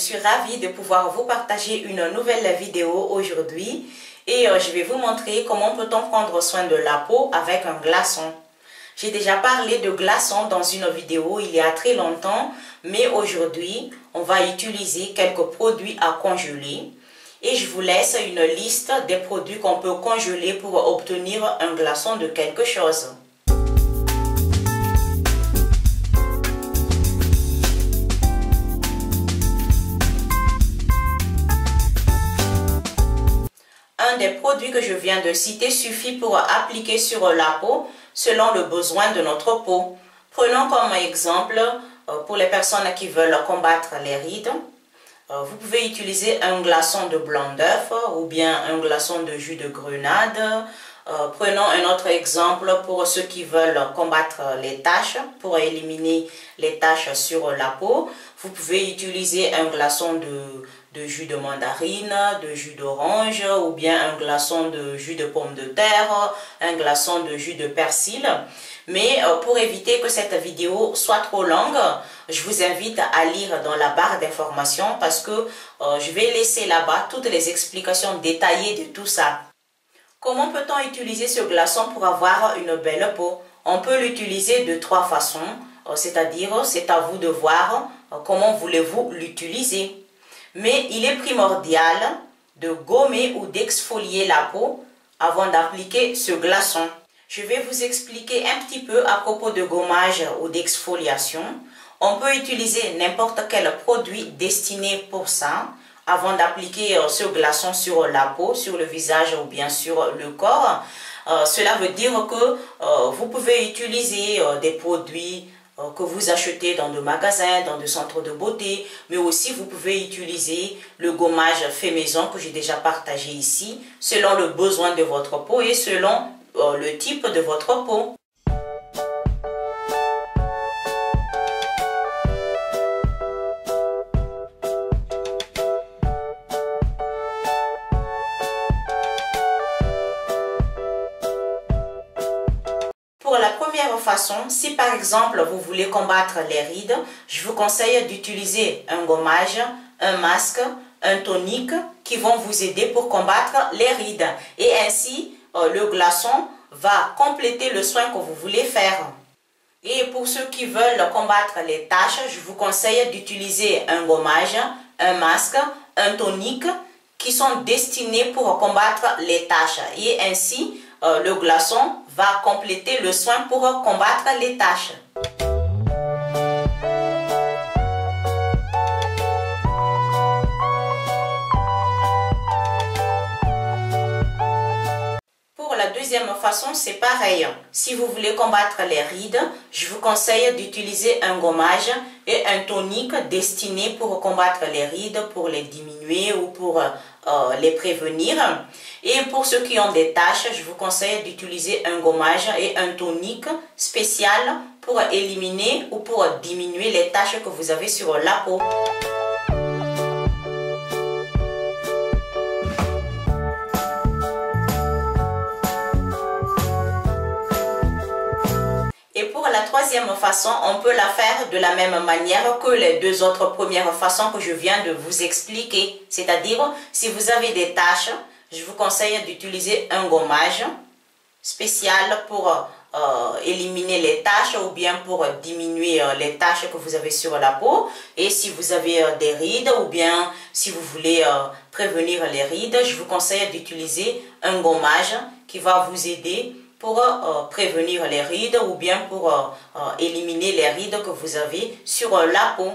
suis ravie de pouvoir vous partager une nouvelle vidéo aujourd'hui et je vais vous montrer comment peut-on prendre soin de la peau avec un glaçon. J'ai déjà parlé de glaçons dans une vidéo il y a très longtemps, mais aujourd'hui, on va utiliser quelques produits à congeler et je vous laisse une liste des produits qu'on peut congeler pour obtenir un glaçon de quelque chose. Un des produits que je viens de citer suffit pour appliquer sur la peau selon le besoin de notre peau. Prenons comme exemple pour les personnes qui veulent combattre les rides. Vous pouvez utiliser un glaçon de blanc d'œuf ou bien un glaçon de jus de grenade. Prenons un autre exemple pour ceux qui veulent combattre les taches, pour éliminer les taches sur la peau. Vous pouvez utiliser un glaçon de jus de mandarine, de jus d'orange ou bien un glaçon de jus de pomme de terre, un glaçon de jus de persil. Mais pour éviter que cette vidéo soit trop longue, je vous invite à lire dans la barre d'informations parce que je vais laisser là-bas toutes les explications détaillées de tout ça. Comment peut-on utiliser ce glaçon pour avoir une belle peau? On peut l'utiliser de trois façons, c'est-à-dire c'est à vous de voir comment voulez-vous l'utiliser. Mais il est primordial de gommer ou d'exfolier la peau avant d'appliquer ce glaçon. Je vais vous expliquer un petit peu à propos de gommage ou d'exfoliation. On peut utiliser n'importe quel produit destiné pour ça avant d'appliquer ce glaçon sur la peau, sur le visage ou bien sur le corps. Cela veut dire que vous pouvez utiliser des produits que vous achetez dans des magasins, dans des centres de beauté, mais aussi vous pouvez utiliser le gommage fait maison que j'ai déjà partagé ici, selon le besoin de votre peau et selon le type de votre peau. Pour la première façon, si par exemple vous voulez combattre les rides, je vous conseille d'utiliser un gommage, un masque, un tonique qui vont vous aider pour combattre les rides. Et ainsi, le glaçon va compléter le soin que vous voulez faire. Et pour ceux qui veulent combattre les taches, je vous conseille d'utiliser un gommage, un masque, un tonique qui sont destinés pour combattre les taches. Et ainsi, le glaçon va compléter le soin pour combattre les taches. Pour la deuxième façon, c'est pareil. Si vous voulez combattre les rides, je vous conseille d'utiliser un gommage et un tonique destiné pour combattre les rides, pour les diminuer ou pour les prévenir. Et pour ceux qui ont des taches, je vous conseille d'utiliser un gommage et un tonique spécial pour éliminer ou pour diminuer les taches que vous avez sur la peau. Et pour la troisième façon, on peut la faire de la même manière que les deux autres premières façons que je viens de vous expliquer. C'est-à-dire, si vous avez des taches, je vous conseille d'utiliser un gommage spécial pour éliminer les taches ou bien pour diminuer les taches que vous avez sur la peau. Et si vous avez des rides ou bien si vous voulez prévenir les rides, je vous conseille d'utiliser un gommage qui va vous aider pour prévenir les rides ou bien pour éliminer les rides que vous avez sur la peau.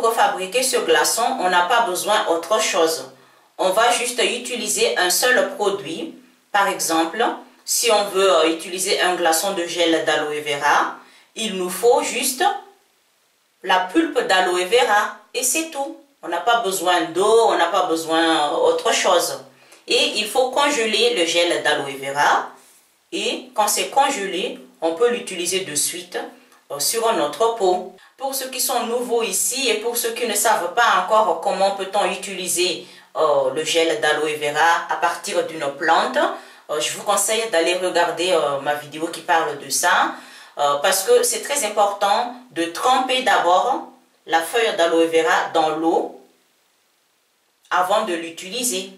Pour fabriquer ce glaçon, on n'a pas besoin d'autre chose. On va juste utiliser un seul produit. Par exemple, si on veut utiliser un glaçon de gel d'aloe vera, il nous faut juste la pulpe d'aloe vera et c'est tout. On n'a pas besoin d'eau, on n'a pas besoin d'autre chose. Et il faut congeler le gel d'aloe vera. Et quand c'est congelé, on peut l'utiliser de suite sur notre peau. Pour ceux qui sont nouveaux ici et pour ceux qui ne savent pas encore comment peut-on utiliser le gel d'aloe vera à partir d'une plante, je vous conseille d'aller regarder ma vidéo qui parle de ça. Parce que c'est très important de tremper d'abord la feuille d'aloe vera dans l'eau avant de l'utiliser.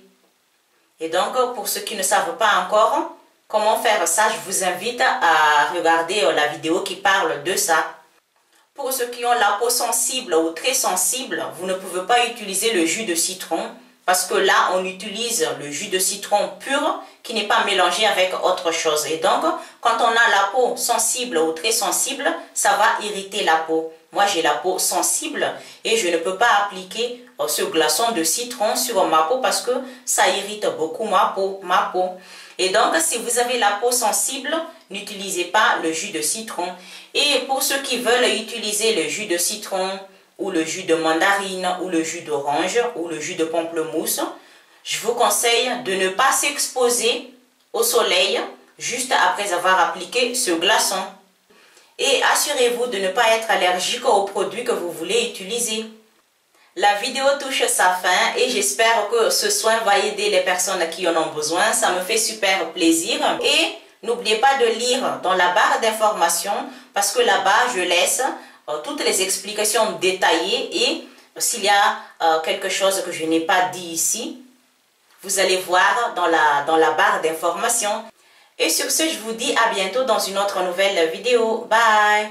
Et donc, pour ceux qui ne savent pas encore comment faire ça, je vous invite à regarder la vidéo qui parle de ça. Pour ceux qui ont la peau sensible ou très sensible, vous ne pouvez pas utiliser le jus de citron parce que là, on utilise le jus de citron pur qui n'est pas mélangé avec autre chose. Et donc, quand on a la peau sensible ou très sensible, ça va irriter la peau. Moi, j'ai la peau sensible et je ne peux pas appliquer ce glaçon de citron sur ma peau parce que ça irrite beaucoup ma peau. Et donc, si vous avez la peau sensible, n'utilisez pas le jus de citron. Et pour ceux qui veulent utiliser le jus de citron ou le jus de mandarine ou le jus d'orange ou le jus de pamplemousse, je vous conseille de ne pas s'exposer au soleil juste après avoir appliqué ce glaçon. Et assurez-vous de ne pas être allergique aux produits que vous voulez utiliser. La vidéo touche sa fin et j'espère que ce soin va aider les personnes qui en ont besoin. Ça me fait super plaisir. Et n'oubliez pas de lire dans la barre d'informations parce que là-bas, je laisse toutes les explications détaillées et s'il y a quelque chose que je n'ai pas dit ici, vous allez voir dans la barre d'informations. Et sur ce, je vous dis à bientôt dans une autre nouvelle vidéo. Bye!